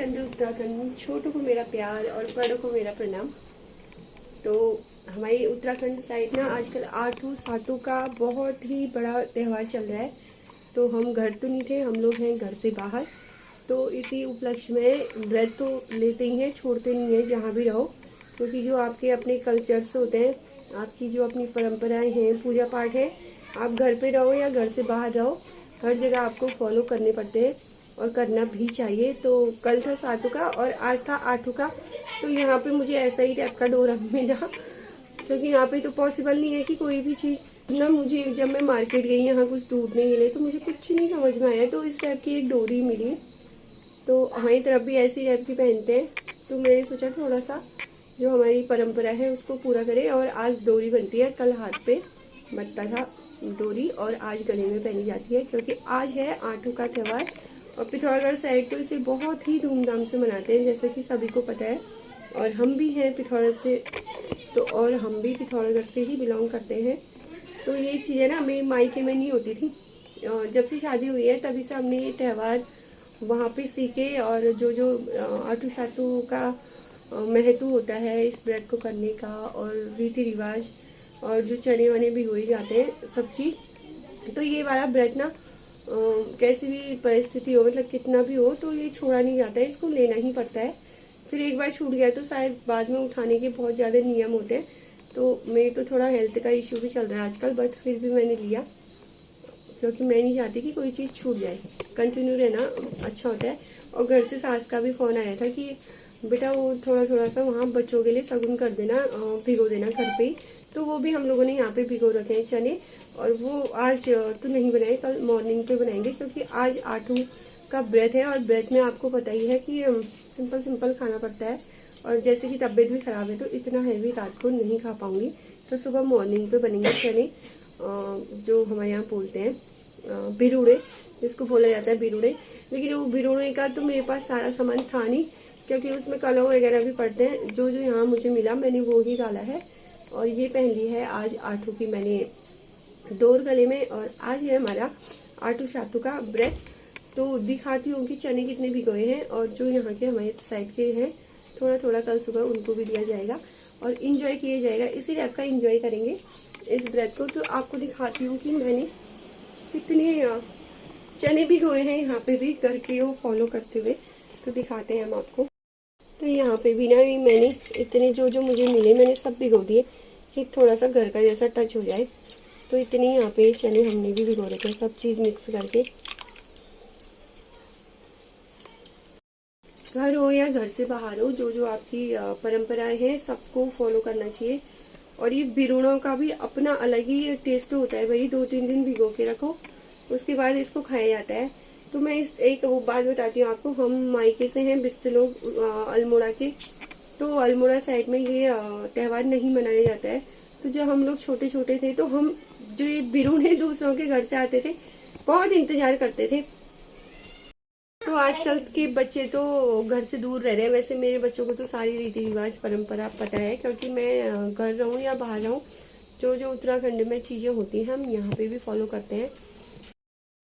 चंद्र उत्तराखंड। छोटों को मेरा प्यार और बड़ों को मेरा प्रणाम। तो हमारी उत्तराखंड साइड ना आजकल आठों सातों का बहुत ही बड़ा त्यौहार चल रहा है। तो हम घर तो नहीं थे, हम लोग हैं घर से बाहर। तो इसी उपलक्ष्य में व्रत तो लेते ही हैं, छोड़ते नहीं हैं जहाँ भी रहो, क्योंकि जो आपके अपने कल्चर्स होते हैं, आपकी जो अपनी परंपराएं हैं, पूजा पाठ है, आप घर पे रहो या घर से बाहर रहो, हर जगह आपको फॉलो करने पड़ते हैं और करना भी चाहिए। तो कल था सातों का और आज था आठों का। तो यहाँ पे मुझे ऐसा ही टाइप का डोरा मिला, क्योंकि यहाँ पे तो पॉसिबल नहीं है कि कोई भी चीज़ ना। मुझे जब मैं मार्केट गई यहाँ कुछ ढूंढने के लिए तो मुझे कुछ नहीं समझ में आया, तो इस टाइप की एक डोरी मिली। तो हमारी तरफ भी ऐसी टाइप की पहनते हैं, तो मैंने सोचा थोड़ा सा जो हमारी परंपरा है उसको पूरा करें। और आज डोरी बनती है, कल हाथ पे बंधता था डोरी और आज गले में पहनी जाती है, क्योंकि आज है आठों का त्यौहार। और पिथौरागढ़ साइड तो इसे बहुत ही धूमधाम से मनाते हैं, जैसे कि सभी को पता है। और हम भी हैं पिथौरागढ़ से, तो और हम भी पिथौरागढ़ से ही बिलोंग करते हैं। तो ये चीज़ें ना मेरी मायके में नहीं होती थी, जब से शादी हुई है तभी से हमने ये त्यौहार वहाँ पे सीखे। और जो जो आठू सातू का महत्व होता है इस व्रत को करने का, और रीति रिवाज, और जो चने वने भिगोए जाते हैं सब चीज़, तो ये वाला व्रत ना कैसी भी परिस्थिति हो, मतलब कितना भी हो, तो ये छोड़ा नहीं जाता है, इसको लेना ही पड़ता है। फिर एक बार छूट गया तो शायद बाद में उठाने के बहुत ज़्यादा नियम होते हैं। तो मेरी तो थोड़ा हेल्थ का इशू भी चल रहा है आजकल, बट फिर भी मैंने लिया, क्योंकि मैं नहीं चाहती कि कोई चीज़ छूट जाए। कंटिन्यू रहना अच्छा होता है। और घर से सास का भी फ़ोन आया था कि बेटा वो थोड़ा थोड़ा सा वहाँ बच्चों के लिए सगुन कर देना, भिगो देना घर पे ही। तो वो भी हम लोगों ने यहाँ पे भिगो रखे हैं चने, और वो आज तो नहीं बनाए, कल मॉर्निंग पे बनाएंगे, क्योंकि आज आठू का व्रत है। और व्रत में आपको पता ही है कि सिंपल सिंपल खाना पड़ता है। और जैसे कि तबीयत भी ख़राब है तो इतना हैवी रात को नहीं खा पाऊँगी, तो सुबह मॉर्निंग पे बनेंगे चने, जो हमारे यहाँ बोलते हैं बिरुड़े, जिसको बोला जाता है बिरुड़े। लेकिन वो बिरुड़े का तो मेरे पास सारा सामान था नहीं, क्योंकि उसमें कलर वगैरह भी पड़ते हैं। जो जो यहाँ मुझे मिला मैंने वो ही डाला है। और ये पहन ली है आज आठू की मैंने डोर गले में। और आज है हमारा आठू सातू का व्रत। तो दिखाती हूँ कि चने कितने भिगोए हैं, और जो यहाँ के हमारे साइड के हैं थोड़ा थोड़ा कल सुबह उनको भी दिया जाएगा और इंजॉय किया जाएगा। इसी टाइप का इंजॉय करेंगे इस व्रत को। तो आपको दिखाती हूँ कि मैंने कितने चने भिगोए हैं यहाँ पे भी करके वो फॉलो करते हुए, तो दिखाते हैं हम आपको। तो यहाँ पे भी ना मैंने इतने जो जो मुझे मिले मैंने सब भिगो दिए कि थोड़ा सा घर का जैसा टच हो जाए। तो इतने यहाँ पे चने हमने भी भिगो रखे हैं, सब चीज़ मिक्स करके। घर हो या घर से बाहर हो, जो जो आपकी परंपराएं हैं सबको फॉलो करना चाहिए। और ये बिरुड़ों का भी अपना अलग ही टेस्ट होता है भाई। 2-3 दिन भिगो के रखो, उसके बाद इसको खाया जाता है। तो मैं इस एक वो बात बताती हूँ आपको। हम मायके से हैं बिस्ट लोग, अल्मोड़ा के। तो अल्मोड़ा साइड में ये त्यौहार नहीं मनाया जाता है। तो जब हम लोग छोटे छोटे थे तो हम जो ये बिरुड़े दूसरों के घर से आते थे बहुत इंतजार करते थे। तो आजकल के बच्चे तो घर से दूर रह रहे हैं। वैसे मेरे बच्चों को तो सारी रीति रिवाज परंपरा पता है, क्योंकि मैं घर रहूँ या बाहर रहूँ, जो जो उत्तराखंड में चीज़ें होती हैं हम यहाँ पे भी फॉलो करते हैं।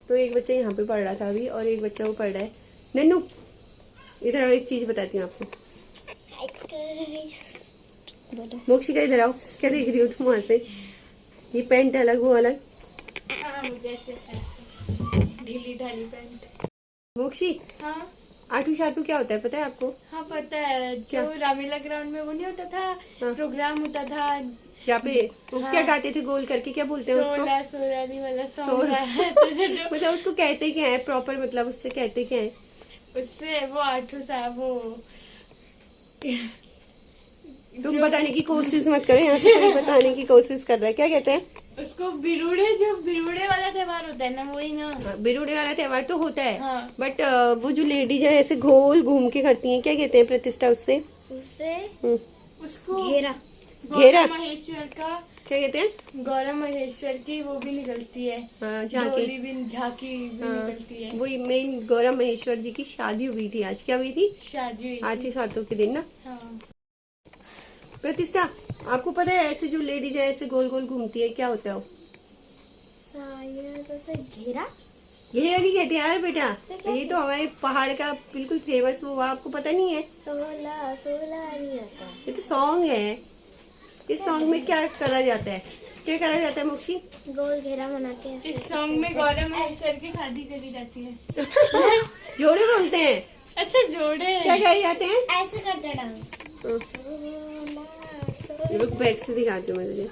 तो एक बच्चा यहाँ पे पढ़ रहा था अभी, और एक बच्चा वो पढ़ रहा है। नन्नू इधर आओ, एक चीज़ बताती हूँ आपको। मोक्षिका इधर आओ, क्या देख रही हो तुम वहाँ से? ये पैंट अलग वो अलग। ढीली ढाली पैंट। मोक्षी, हाँ आठू सातू क्या होता है पता है आपको? हाँ पता है। जो रामेला ग्राउंड में वो नहीं होता था, हाँ। प्रोग्राम होता था यहाँ पे वो हाँ। क्या गाते थे गोल करके, क्या बोलते हैं उसको? सोला सोरानी वाला सॉन्ग सोला। है। जो मतलब उसको कहते क्या है प्रॉपर, मतलब उससे कहते क्या है? उससे वो आठू साहब वो तुम बताने की कोशिश मत करो, यहाँ से कोई बताने की कोशिश कर रहा है। क्या कहते हैं उसको बिरुड़े, जो बिरुड़े वाला त्योहार होता है ना, वही ना। बिरुड़े वाला त्यौहार तो होता है। हाँ। बट वो जो लेडीज है ऐसे गोल घूम के करती हैं, क्या कहते हैं प्रतिष्ठा उससे? उससे उसको घेरा घेरा महेश्वर का, क्या कहते हैं? गौरव महेश्वर की वो भी निकलती है, झांकी डोली भी, झांकी भी निकलती है। वही मेन गौरव महेश्वर जी की शादी हुई थी आज। क्या हुई थी? शादी हुई थी। आठवीं सातों के दिन ना। हाँ। प्रतिष्ठा, आपको पता है ऐसे जो लेडीज है ऐसे गोल गोल घूमती है, क्या होता है वो? शायद ऐसे घेरा। ये नहीं कहते यार बेटा, ये तो हमारे पहाड़ का बिल्कुल फेमस वो आपको पता नहीं है। सोला सोला नहीं आता। ये तो सॉन्ग है। इस सॉन्ग में क्या करा जाता है, क्या करा जाता है मोक्षी? गोल घेरा बनाते हैं। इस सॉन्ग में गौरव महेश्वर की शादी करी जाती है। जोड़े बोलते हैं। अच्छा जोड़े क्या कहे जाते हैं? ऐसे करते डांस। रुक बैक से दिखाती हूँ मैं तुझे।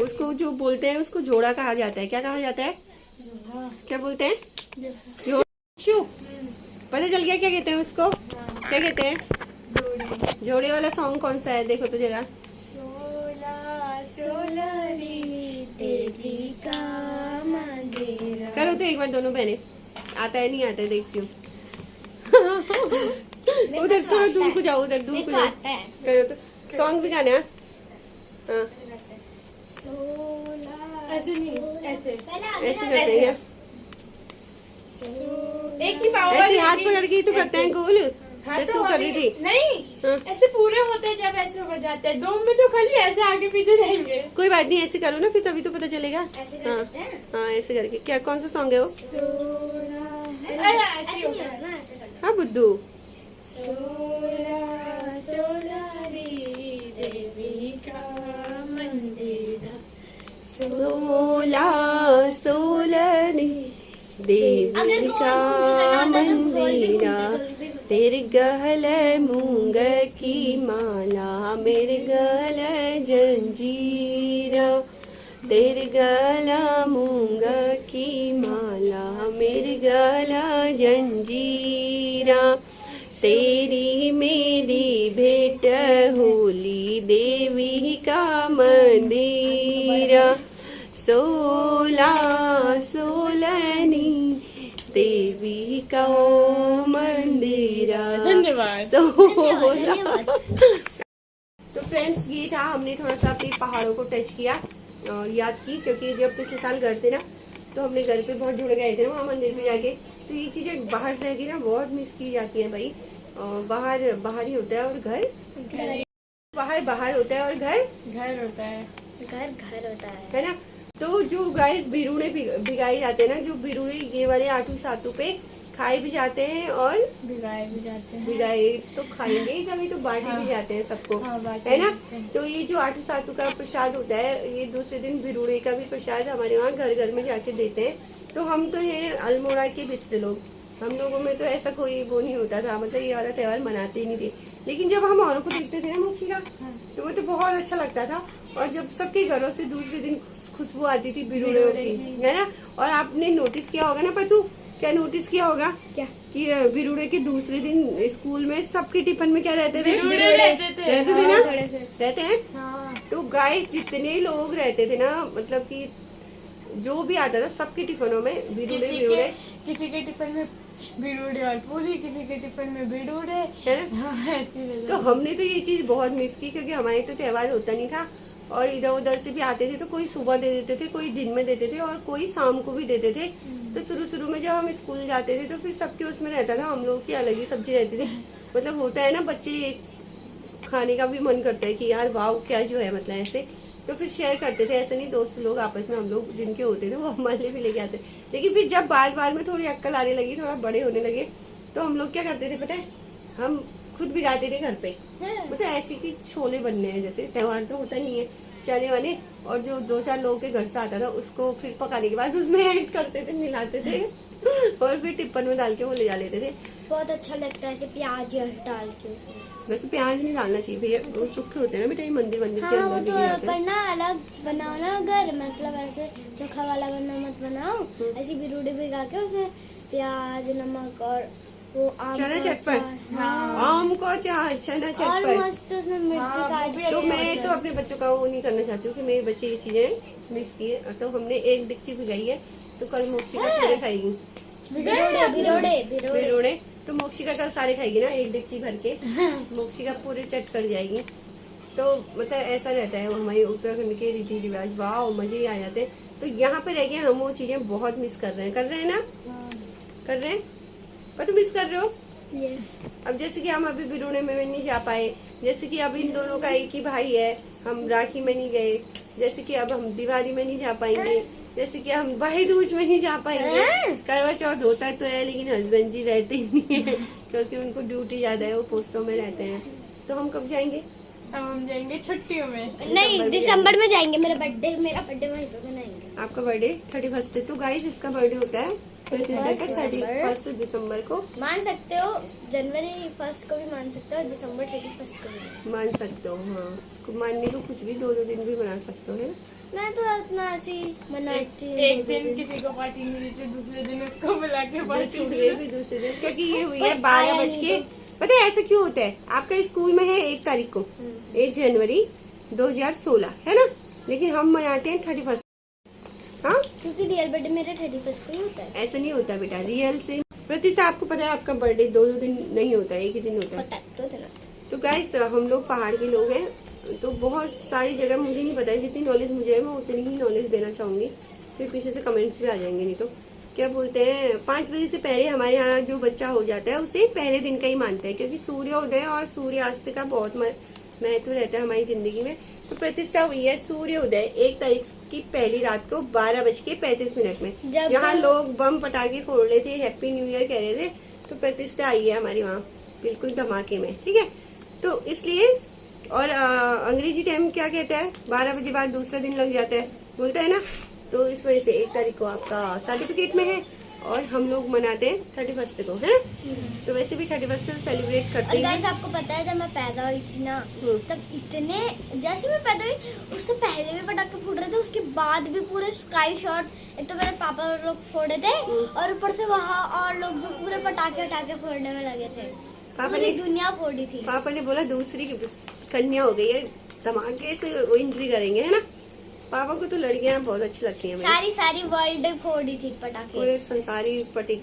उसको जो बोलते हैं उसको जोड़ा कहा जाता है। क्या कहा जाता है? क्या बोलते हैं? जोड़ू। पता चल गया क्या कहते हैं उसको? क्या कहते हैं? जोड़े वाला सॉन्ग कौन सा है देखो तो जरा। देवी का मंदिर। करो तो एक बार दोनों बहने। आता है नहीं आता है देखती हूँ। उधर थोड़ा दूर को जाओ, उधर दूर को जाओ। करो तो सॉन्ग भी गाना है। हाँ ऐसे नहीं, ऐसे ऐसे करते हैं क्या? एक ही पाव ऐसे हाथ पकड़ के ही तो करते हैं गोल। हाँ जैसे तो वो कर रही थी। नहीं हाँ। ऐसे पूरे होते हैं जब ऐसे हो जाते हैं। 2 में तो खाली ऐसे आगे पीछे जाएंगे। कोई बात नहीं, ऐसे करो ना फिर तभी तो पता चलेगा। ऐसे कर हाँ लेते हैं। हाँ ऐसे करके। क्या कौन सा सॉन्ग है वो? ऐसे नहीं होगा ना, ऐसे करना। हाँ बुद्धू। सोला सोलारी देवी का मंदिर। सोला सोलनी देवी का मंदिरा, तेरे गहल मूंग की माला, मेरे गल जंजीरा, तेरे गला मूंग की माला, मेरे गला जंजीरा, तेरी मेरी भेंट होली देवी का मंदिरा, सोला सोलनी देवी का मंदिरा। धन्यवाद। तो फ्रेंड्स ये था, हमने थोड़ा सा अपने पहाड़ों को टच किया, याद की, क्योंकि जब पिछले साल घर थे ना तो हमने घर पे बहुत जुड़ गए थे ना वहाँ मंदिर पे जाके। तो ये चीजें बाहर रह के ना बहुत मिस की जाती हैं भाई। बाहर बाहर ही होता है और घर बाहर बाहर होता है और घर होता है। घर होता है ना। तो जो गाइस बिरूड़े भिगाए जाते हैं ना, जो बिरूड़े ये वाले आटू सातू पे खाए भी जाते हैं और भिगाए भी जाते हैं। भिगाए तो खाएंगे ही, तभी तो बांटे भी जाते हैं सबको। हाँ, है ना। तो ये जो आटू सातू का प्रसाद होता है, ये दूसरे दिन बिरूड़े का भी प्रसाद हमारे वहाँ घर घर में जाके देते हैं। तो हम तो ये अल्मोड़ा के बिस्ते लोग, हम लोगों में तो ऐसा कोई वो नहीं होता था, मतलब ये वाला त्योहार मनाते ही नहीं थे। लेकिन जब हम औरों को देखते थे ना मोक्षी का, तो वो तो बहुत अच्छा लगता था। और जब सबके घरों से दूसरे दिन खुशबू आती थी बिरूड़े की, है ना। और आपने नोटिस किया होगा ना पतू, क्या नोटिस किया होगा क्या? कि बिरूड़े के दूसरे दिन स्कूल में सबके टिफिन में क्या रहते थे? रहते थे ना, थोड़े से। रहते हैं। हाँ। तो गाइस जितने लोग रहते थे ना, मतलब कि जो भी आता था सबके टिफिनों में बिरूड़े बिरूड़े। किसी के टिफिन में बिरूड़े और पूरी, किसी के टिफिन में बिरूड़े, है ना। तो हमने तो ये चीज बहुत मिस की, क्योंकि हमारे तो त्योहार होता नहीं था। और इधर उधर से भी आते थे तो कोई सुबह दे देते थे, कोई दिन में देते थे और कोई शाम को भी देते थे। तो शुरू में जब हम स्कूल जाते थे तो फिर सबके उसमें रहता था, हम लोग की अलग ही सब्जी रहती थी। मतलब होता है ना, बच्चे खाने का भी मन करता है कि यार वाह क्या जो है, मतलब ऐसे। तो फिर शेयर करते थे, ऐसे नहीं, दोस्त लोग आपस में हम लोग जिनके होते थे वो हमारे लिए भी लेके आते। लेकिन फिर जब बाद में थोड़ी अक्ल आने लगी, थोड़ा बड़े होने लगे, तो हम लोग क्या करते थे पता है, हम खुद भिगाते थे घर पे। मतलब ऐसे कि छोले बनने हैं, जैसे त्योहार तो होता नहीं है, चने वाले, और जो 2-4 लोगों के घर से आता था उसको फिर पकाने के बाद उसमें ऐड करते थे, मिलाते थे और फिर टिप्पन में डाल के वो ले जा लेते थे। बहुत अच्छा लगता है ऐसे प्याज डाल के उसमें। वैसे प्याज नहीं डालना चाहिए भैया, वो चुखे होते हैं ना बेटा, ये मंदिर के हाँ, वो अंदर तो भी जाते हैं। पर ना अलग बनाओ ना अगर, मतलब ऐसे चोखा वाला बनना मत बनाओ। ऐसे बिरूड़े भिगा के उसमें प्याज नमक और वो आम चना का चटपट। अचार। हाँ। आम को चना और चटपट। मस्त उसमें मिर्ची काट। तो मैं तो अपने बच्चों का वो नहीं करना चाहती हूँ कि मेरे बच्चे ये चीजें मिस किए। तो हमने एक डिक्ची भिगाई है, तो कल मोक्षी का पूरे खाएगी। बिरोड़े तो मोक्षी का कल सारे खाएगी ना, एक डिक्ची भर के मोक्षी का पूरे चट कर जाएगी। तो मतलब ऐसा रहता है हमारे उत्तराखंड के रीति रिवाज, वाह मजे ही आ जाते हैं। तो यहाँ पे रह के हम वो चीजें बहुत मिस कर रहे हैं ना, कर रहे हैं। पर तुम मिस कर रहे हो। यस। अब जैसे कि हम अभी बिरूड़े में नहीं जा पाए, जैसे कि अब इन दोनों का एक ही भाई है, हम राखी में नहीं गए, जैसे कि अब हम दिवाली में नहीं जा पाएंगे, जैसे कि हम भाई दूज में नहीं जा पाएंगे, करवा चौथ होता तो है लेकिन हस्बैंड जी रहते ही नहीं है क्योंकि उनको ड्यूटी ज्यादा है, वो पोस्टों में रहते हैं। तो हम कब जाएंगे? अब हम जाएंगे छुट्टियों में। नहीं, दिसंबर में जाएंगे। मेरा बर्थडे वहीं पे मनाएंगे। आपका बर्थडे 31 है, तो गाइस इसका बर्थडे होता है 31 दिसंबर को। मान सकते हो, जनवरी 1 को भी मान सकते हो, दिसंबर 31 को भी मान सकते हो। हाँ, उसको मानने को कुछ भी 2-2 दिन भी बना सकते हो, है ना? मैं तो इतना ऐसी मनाती हूँ। एक दिन किसी को पार्टी मिली थी, दूसरे दिन उसको बुला के जो पार्टी छूट दी। गई फिर दूसरे दिन, क्योंकि ये हुई है कोई 12 आया बज नहीं के। पता है ऐसा क्यों होता है? आपका स्कूल में है 1 तारीख को, 1 जनवरी 2016 है ना, लेकिन हम मनाते हैं 31। हाँ, क्योंकि रियल बर्थडे मेरा 31 को ही होता है। ऐसा नहीं होता बेटा, रियल से। प्रतिष्ठा, आपको पता है आपका बर्थडे 2-2 दिन नहीं होता है, एक ही दिन होता है। पता है, तो था ना। तो गाइस हम लोग पहाड़ के लोग हैं, तो बहुत सारी जगह मुझे नहीं पता है, जितनी नॉलेज मुझे है मैं उतनी ही नॉलेज देना चाहूँगी, फिर पीछे से कमेंट्स भी आ जाएंगे। नहीं तो क्या बोलते हैं, 5 बजे से पहले हमारे यहाँ जो बच्चा हो जाता है उसे पहले दिन का ही मानते हैं, क्योंकि सूर्योदय और सूर्यास्त का बहुत महत्व रहता है हमारी जिंदगी में। तो प्रतिष्ठा हुई है सूर्योदय 1 तारीख की पहली रात को 12:35 में, जहाँ लोग बम पटाखे फोड़ रहे थे, हैप्पी न्यू ईयर कह रहे थे, तो प्रतिष्ठा आई है हमारी वहाँ बिल्कुल धमाके में। ठीक है, तो इसलिए, और अंग्रेजी टाइम क्या कहता है, 12 बजे बाद दूसरा दिन लग जाता है, बोलता है ना। तो इस वजह से 1 तारीख को आपका सर्टिफिकेट में है और हम लोग मनाते हैं 31 को, है ना। तो वैसे भी 31 सेलिब्रेट करते और हैं। गाइस आपको पता है, जब मैं पैदा हुई थी ना, तब इतने, जैसे मैं पैदा हुई उससे पहले भी पटाखे फूट रहे थे, उसके बाद भी पूरे स्काई शॉट। एक तो मेरे पापा लोग फोड़े थे और ऊपर से वहाँ और लोग भी पूरे पटाखे फोड़ने में लगे थे। पापा ने दुनिया फोड़ी थी। पापा ने बोला दूसरी कन्या हो गई है, धमाके से वो एंट्री करेंगे, है ना। पापा को तो लड़कियां बहुत अच्छी लगती हैं। सारी वर्ल्ड फोड़ी थी पटाखे। पूरे संसारी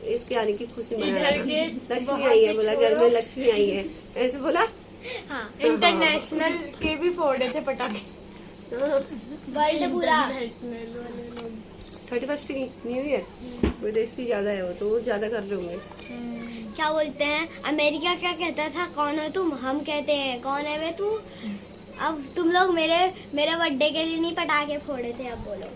इसके आने की खुशी मना इधर रहा के था। लक्ष्मी बहुत आई है, ही बोला छोड़ो। घर में लक्ष्मी आई है, ऐसे बोला। हाँ, इंटरनेशनल के भी फोड़े थे पटाखे। वर्ल्ड पूरा। इंटरनेशनल वाले लोग। 31 न्यू ईयर विदेशी ज्यादा है, वो तो वो ज्यादा कर रहे होंगे। क्या बोलते हैं, अमेरिका क्या कहता था, कौन हो तुम, हम कहते हैं कौन है वे तू। अब तुम लोग मेरे बर्थडे के दिन ही पटाखे फोड़े थे, अब बोलो।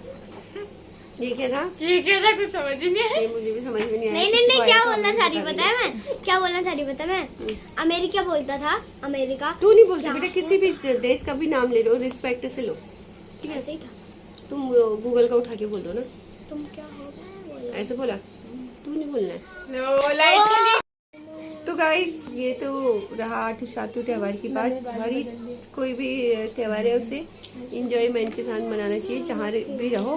ये क्या था? ये क्या था, कुछ समझ ही नहीं आया। ये मुझे भी समझ में नहीं आया। नहीं, किसको क्या आया था, बोलना मुझे चाह रही बता पता है मैं, क्या बोलना चाह रही पता है मैं, अमेरिका बोलता था, अमेरिका। तू नहीं बोलती क्या बेटा, किसी भी देश का भी नाम ले लो, रिस्पेक्ट से लो, ठीक है। ऐसे ही था। तुम गूगल का उठा के बोलो ना, तुम क्या हो गए, ऐसे बोला। तू नहीं बोलना है। Know like. तो गाइस ये तो रहा आठू सातू त्योहार की बात। हमारी कोई भी त्योहार है उसे इंजॉयमेंट के साथ मनाना चाहिए, जहाँ भी रहो।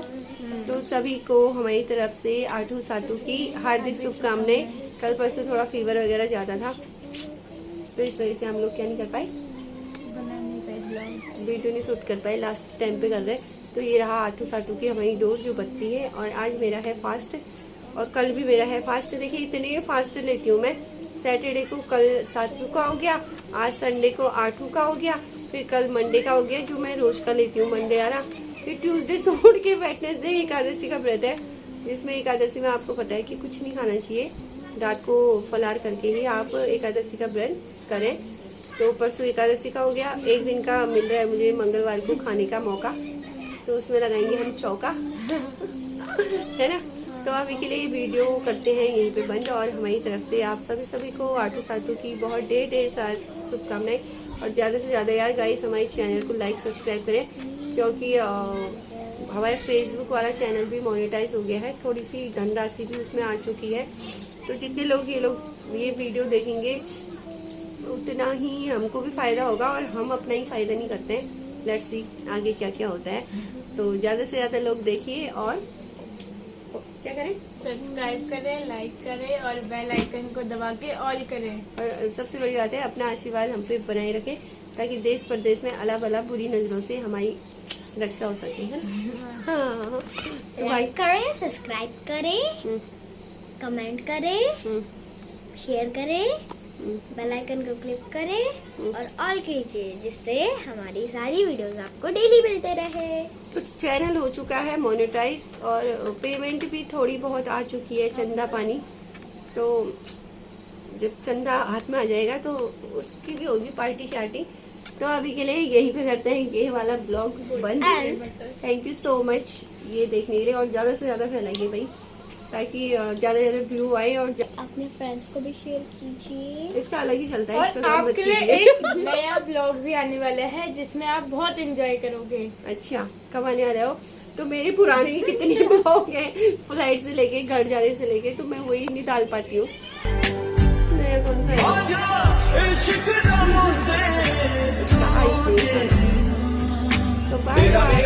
तो सभी को हमारी तरफ से आठू सातू की हार्दिक शुभकामनाएं। कल परसों थोड़ा फीवर वगैरह ज़्यादा था, तो इस वजह से हम लोग क्या नहीं कर पाए, वीडियो नहीं शूट कर पाए, लास्ट टाइम पे कर रहे। तो ये रहा आठू सातू की हमारी डोर जो बत्ती है। और आज मेरा है फास्ट और कल भी मेरा है फास्ट। देखिए इतने फास्ट लेती हूँ मैं। सैटरडे को कल सातू का हो गया, आज संडे को आठू का हो गया, फिर कल मंडे का हो गया जो मैं रोज का लेती हूँ, मंडे वाला। फिर ट्यूसडे छोड़ के वेडनेसडे एकादशी का व्रत है, जिसमें एकादशी में आपको पता है कि कुछ नहीं खाना चाहिए, रात को फलार करके ही आप एकादशी का व्रत करें। तो परसों एकादशी का हो गया, एक दिन का मिल रहा है मुझे मंगलवार को खाने का मौका, तो उसमें लगाएंगे हम चौका है ना। तो अभी के लिए वीडियो करते हैं यहीं पे बंद। और हमारी तरफ से आप सभी को आठू सातू की बहुत ढेर सारी शुभकामनाएं। और ज़्यादा से ज़्यादा यार गाइस हमारे चैनल को लाइक सब्सक्राइब करें, क्योंकि हमारे फेसबुक वाला चैनल भी मोनेटाइज हो गया है, थोड़ी सी धनराशि भी उसमें आ चुकी है। तो जितने लोग ये वीडियो देखेंगे उतना ही हमको भी फ़ायदा होगा, और हम अपना ही फ़ायदा नहीं करते हैं। लेट्स सी आगे क्या क्या होता है। तो ज़्यादा से ज़्यादा लोग देखिए और क्या करें, सब्सक्राइब करें, लाइक करें और बेल आइकन को दबा के ऑल करें। और सबसे बड़ी बात है अपना आशीर्वाद हम पे बनाए रखें, ताकि देश प्रदेश में अला बला बुरी नज़रों से हमारी रक्षा हो सके, है ना। हाँ, तो भाई लाइक करें, सब्सक्राइब करें, कमेंट करें, शेयर करें, बेल आइकन को क्लिक करें और ऑल कीजिए, जिससे हमारी सारी वीडियोस आपको डेली मिलते रहे। तो चैनल हो चुका है मोनेटाइज और पेमेंट भी थोड़ी बहुत आ चुकी है, चंदा पानी। तो जब चंदा हाथ में आ जाएगा तो उसकी भी होगी पार्टी शार्टी। तो अभी के लिए यही पे करते हैं ये वाला ब्लॉग बंद। And- thank you so much ये देखने के लिए, और ज़्यादा से ज़्यादा फैलाइए भाई, ताकि ज़्यादा से ज़्यादा व्यू आए, और अपने फ्रेंड्स को भी शेयर कीजिए। इसका अलग ही चलता है। और इसका नाम मत आपके लिए कीजिए। एक नया ब्लॉग भी आने वाला है जिसमें आप बहुत एंजॉय करोगे। अच्छा, कब आने आ रहे हो? तो मेरे पुराने कितने ब्लॉग हैं, फ्लाइट से लेके घर जाने से लेके, तो मैं वही नहीं डाल पाती हूँ। नया कौन सा है? इसका आइस नहीं है। तो बाय बाय।